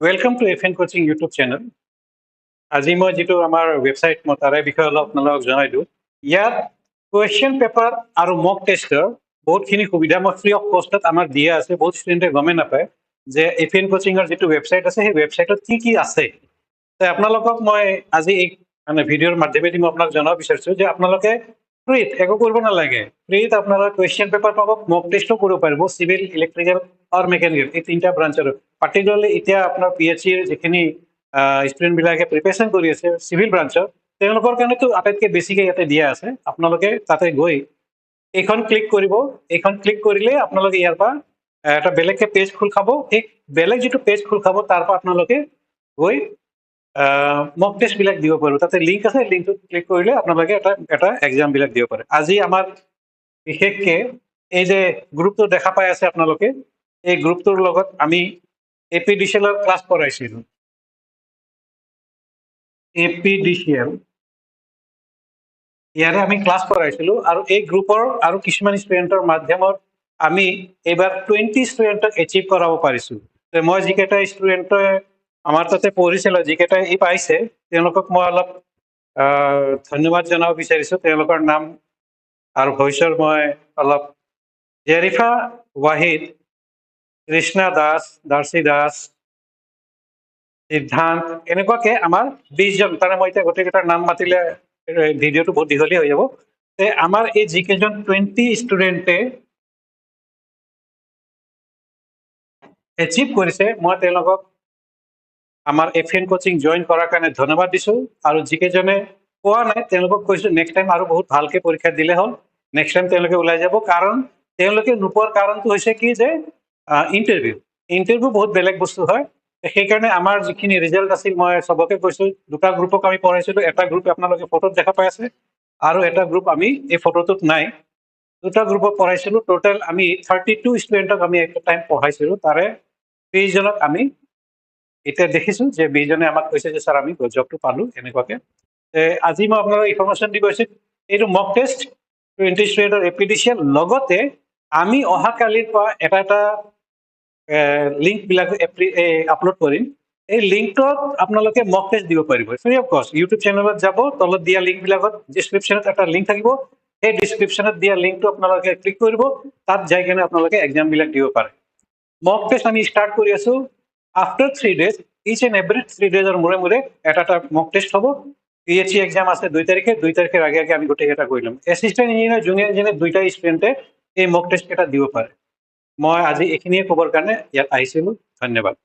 Welcome to FN coaching YouTube channel. আজি মই যিটো আমাৰ ৱেবছাইট মই তাৰে বিষয়ে অলপ আপোনালোকক জনাই দিওঁ। ইয়াত কুৱেশ্যন পেপাৰ আৰু মক টেষ্টৰ বহুতখিনি সুবিধা মই ফ্ৰী অফ কষ্টত আমাৰ দিয়া আছে। বহুত ষ্টুডেণ্টে গমেই নাপায় যে এফএন কোচিঙৰ যিটো ৱেবছাইট আছে সেই ৱেবছাইটত কি কি আছে। আপোনালোকক মই আজি এই মানে ভিডিঅ'ৰ মাধ্যমেদি মই আপোনাক জনাব বিচাৰিছোঁ যে আপোনালোকে ফ্ৰীত একো কৰিব নালাগে। ফ্ৰীত আপোনালোকে কুৱেশ্যন পেপাৰ পাব, মক টেষ্টো কৰিব পাৰিব, চিভিল, ইলেক্ট্ৰিকেল আৰু মেকানিকেল এই তিনিটা ব্ৰাঞ্চৰ। পাৰ্টিকুলাৰলি এতিয়া আপোনাৰ PhD যিখিনি ষ্টুডেণ্টবিলাকে প্ৰিপেৰেশ্যন কৰি আছে চিভিল ব্ৰাঞ্চৰ, তেওঁলোকৰ কাৰণেতো আটাইতকৈ বেছিকৈ ইয়াতে দিয়া আছে। আপোনালোকে তাতে গৈ এইখন ক্লিক কৰিব। এইখন ক্লিক কৰিলে আপোনালোকে ইয়াৰ পৰা এটা বেলেগকৈ পেজ খোল খাব। সেই বেলেগ যিটো পেজ খোল খাব তাৰ পৰা আপোনালোকে গৈ মক টেষ্টবিলাক দিব পাৰিব। তাতে লিংক আছে, লিংকটোত ক্লিক কৰিলে আপোনালোকে এটা এক্সামবিলাক দিব পাৰে। আজি আমাৰ বিশেষকৈ এই যে গ্ৰুপটো দেখা পাই আছে আপোনালোকে, এই গ্ৰুপটোৰ লগত আমি APDCL ক্লাছ কৰাইছিলোঁ। APDCL ইয়াৰে আমি ক্লাছ কৰাইছিলোঁ আৰু এই গ্ৰুপৰ আৰু কিছুমান ষ্টুডেণ্টৰ মাধ্যমত আমি এইবাৰ 20 ষ্টুডেণ্টক এচিভ কৰাব পাৰিছোঁ। মই যিকেইটা ষ্টুডেণ্টে আমাৰ তাতে পঢ়িছিলে, যিকেইটা পাইছে, তেওঁলোকক মই অলপ ধন্যবাদ জনাব বিচাৰিছোঁ। তেওঁলোকৰ নাম আৰু ভইচৰ মই অলপ জেৰিফা ৱাহিদ, কৃষ্ণা দাস, দাৰ্শী দাস, সিদ্ধান্ত, এনেকুৱাকে আমাৰ 20 জন। তাৰে মই এতিয়া গোটেইকেইটাৰ নাম মাতিলে ভিডিঅ'টো বহুত দীঘলীয়া হৈ যাব। আমাৰ এই যিকেইজন 20 ষ্টুডেণ্টে এচিভ কৰিছে, মই তেওঁলোকক আমাৰ এফএন কোচিং জইন কৰাৰ কাৰণে ধন্যবাদ দিছোঁ। আৰু যিকেইজনে পোৱা নাই তেওঁলোকক কৈছোঁ নেক্সট টাইম আৰু বহুত ভালকৈ পৰীক্ষা দিলে হ'ল। নেক্সট টাইম তেওঁলোকে ওলাই যাব। কাৰণ তেওঁলোকে নোপোৱাৰ কাৰণটো হৈছে কি যে ইণ্টাৰভিউ বহুত বেলেগ বস্তু হয়। সেইকাৰণে আমাৰ যিখিনি ৰিজাল্ট আছিল মই চবকে কৈছোঁ, দুটা গ্ৰুপক আমি পঢ়াইছিলোঁ। এটা গ্ৰুপ আপোনালোকে ফটোত দেখা পাই আছে আৰু এটা গ্ৰুপ আমি এই ফটোটোত নাই। দুটা গ্ৰুপক পঢ়াইছিলোঁ। টোটেল আমি 32 ষ্টুডেণ্টক আমি এটা টাইম পঢ়াইছিলোঁ। তাৰে 20 জনক আমি এতিয়া দেখিছোঁ যে 20 জনে আমাক কৈছে যে ছাৰ আমি জবটো পালোঁ এনেকুৱাকৈ। আজি মই আপোনালোকক ইনফৰ্মেশ্যন দি গৈছোঁ এইটো মক টেষ্ট 20 ষ্টুডেণ্টৰ APDCL। লগতে আমি অহাকালিৰ পৰা এটা লিংকবিলাক আপলোড কৰিম। এই লিংকটোত আপোনালোকে মক টেষ্ট দিব পাৰিব ফ্ৰী অফ কষ্ট। ইউটিউব চেনেলত যাব, তলত দিয়া লিংকবিলাকত ডিছক্ৰিপশ্যনত এটা লিংক থাকিব। সেই ডিছক্ৰিপশ্যনত দিয়া লিংকটো আপোনালোকে ক্লিক কৰিব। তাত যাই কিনে আপোনালোকে এক্সামবিলাক দিব পাৰে। মক টেষ্ট আমি ষ্টাৰ্ট কৰি আছোঁ after 3 days। Each and every 3 days মূৰে মূৰে এটা মক টেষ্ট হ'ব। PhD এক্সাম আছে 2 তাৰিখে। 2 তাৰিখেৰ আগে আগে আমি গোটেইকেইটা কৰি ল'ম। এছিষ্টেণ্ট ইঞ্জিনিয়াৰ, জুনিয়ৰ ইঞ্জিনিয়াৰ দুইটা ষ্টুডেণ্টে এই মক টেষ্টকেইটা দিব পাৰে। মই আজি এইখিনিয়ে ক'বৰ কাৰণে ইয়াত আহিছিলোঁ। ধন্যবাদ।